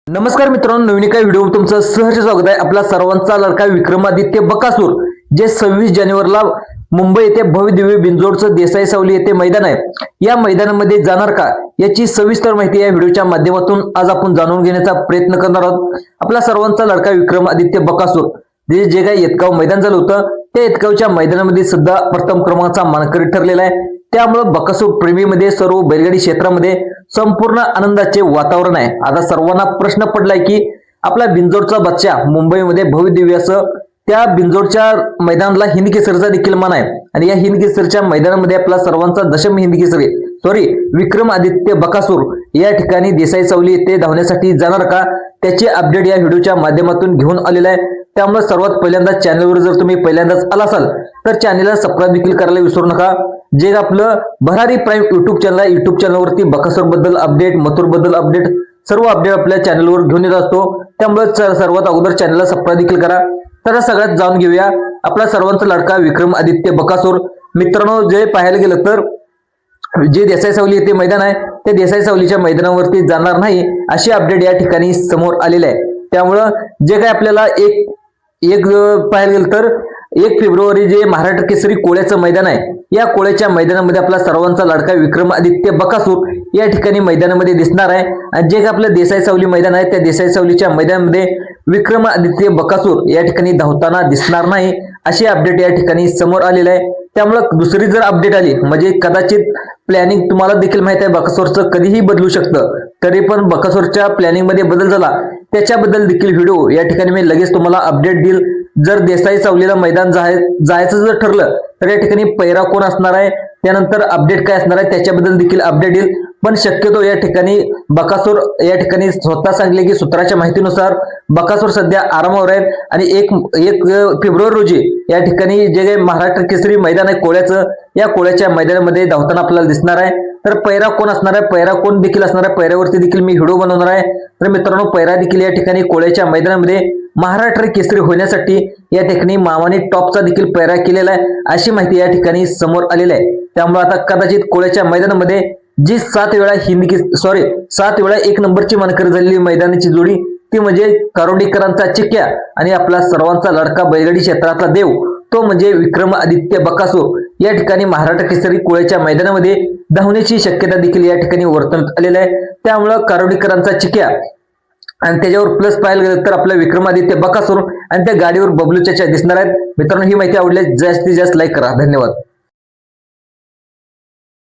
नमस्कार मित्रांनो, नवीन एका व्हिडिओ तुमचं सहर्ष स्वागत आहे। आपला सर्वांचा लाडका विक्रमादित्य बकासूर जे 26 जानेवारीला मुंबई येथे भव्य दिव्य बिंजोडचं देसाई सावली येथे मैदान आहे, या मैदानामध्ये जाणार का याची सविस्तर माहिती या व्हिडिओच्या माध्यमातून आज आपण जाणून घेण्याचा प्रयत्न करणार आहोत। आपला सर्वांचा लाडका विक्रमादित्य बकासूर जे काही येतगाव मैदान झालं होतं, त्या येतगावच्या मैदानामध्ये सुद्धा प्रथम क्रमांकाचा मानकरी ठरलेला आहे। त्यामुळे बकासूर प्रेमीमध्ये सर्व बैलगाडी क्षेत्रामध्ये संपूर्ण आनंदाचे वातावरण आहे। आता सर्वांना प्रश्न पडलाय की आपला बिंजोडचा बच्चा मुंबईमध्ये भव्य दिव्य असं त्या बिंजोडच्या मैदानाला हिंद केसरीचा देखील मान आहे आणि या हिंद केसरीच्या मैदानामध्ये आपला सर्वांचा दशम हिंद केसरी विक्रमादित्य बकासूर या ठिकाणी देसाई सावली येथे धावण्यासाठी जाणार का, त्याची अपडेट या व्हिडिओच्या माध्यमातून घेऊन आलेला आहे। त्यामुळे सर्वात पहिल्यांदा चॅनलवर जर तुम्ही पहिल्यांदाच आला असाल तर चॅनलला सबस्क्राइब देखील करायला विसरू नका। जे आपलं भरारी प्राईम युट्यूब चॅनल आहे, युट्यूब चॅनलवरती बकासूर बद्दल अपडेट, मथुर बद्दल अपडेट, सर्व अपडेट आपल्या चॅनलवर घेऊन येत असतो। त्यामुळे सर्वात अगोदर चॅनलला सबस्क्राइब देखील करा। तर सगळ्यात जाणून घेऊया आपला सर्वांचा लाडका विक्रमादित्य बकासूर। मित्रांनो, जे पाहायला गेलं तर जे देसाई सावली येथे मैदान आहे त्या देसाई सावलीच्या मैदानावरती जाणार नाही अशी अपडेट या ठिकाणी समोर आलेली आहे। त्यामुळं जे काय आपल्याला एक पाहायला गेलं तर 1 फेब्रुवारी जे महाराष्ट्र केसरी कोळ्याचं मैदान आहे, या कोळ्याच्या मैदानामध्ये आपला सर्वांचा लाडका विक्रमादित्य बकासूर या ठिकाणी मैदानामध्ये दिसणार आहे। आणि जे काय आपलं देसाई सावली मैदान आहे त्या देसाई सावलीच्या मैदानामध्ये विक्रमादित्य बकासूर या ठिकाणी धावताना दिसणार नाही अशी अपडेट या ठिकाणी समोर आलेली आहे। त्यामुळे दुसरी जर अपडेट आली म्हणजे कदाचित प्लॅनिंग तुम्हाला देखील माहिती आहे बकासूरचं कधीही बदलू शकतं, तरी पण बकासूरच्या प्लॅनिंग मध्ये बदल झाला त्याच्याबद्दल देखील व्हिडिओ या ठिकाणी मी लगेच तुम्हाला अपडेट देईल। जर देसाई सावलीला मैदान जायचं जर ठरलं तर या ठिकाणी पैरा कोण असणार आहे, त्यानंतर अपडेट काय असणार आहे त्याच्याबद्दल देखील अपडेट येईल। पण शक्यतो या ठिकाणी बकासूर या ठिकाणी स्वतः सांगले की सूत्राच्या माहितीनुसार बकासूर सध्या आरामावर आहे आणि 1 फेब्रुवारी रोजी या ठिकाणी जे काही महाराष्ट्र केसरी मैदान आहे कोळ्याचं, या कोळ्याच्या मैदानामध्ये धावताना आपल्याला दिसणार आहे। तर पैरा कोण असणार आहे, पैरा कोण देखील असणार आहे, पैऱ्यावरती देखील मी व्हिडिओ बनवणार आहे। तर मित्रांनो, पैरा देखील या ठिकाणी कोळ्याच्या मैदानामध्ये महाराष्ट्र केसरी होण्यासाठी या ठिकाणी मामाने टॉपचा देखील पैरा केलेला आहे अशी माहिती या ठिकाणी समोर आलेली आहे। त्यामुळे आता कदाचित कोळ्याच्या मैदानामध्ये जी 7 वेळा 1 नंबरची मानकरी झालेली मैदानाची जोडी ती म्हणजे कारोडीकरांचा चिक्या आणि आपला सर्वांचा लाडका बैलगाडी क्षेत्रातला देव तो म्हणजे विक्रमादित्य बकासूर या ठिकाणी महाराष्ट्र केसरी कोळ्याच्या मैदानामध्ये धावण्याची शक्यता देखील या ठिकाणी वर्तवण्यात आलेली आहे। त्यामुळे कारोडीकरांचा चिक्या आणि त्याच्यावर प्लस पाहायला गेलं तर आपल्या विक्रमादित्य बकासूर आणि त्या गाडीवर बबलू चाचा दिसणार आहेत। मित्रांनो, ही माहिती आवडल्यास जास्तीत जास्त लाईक करा। धन्यवाद।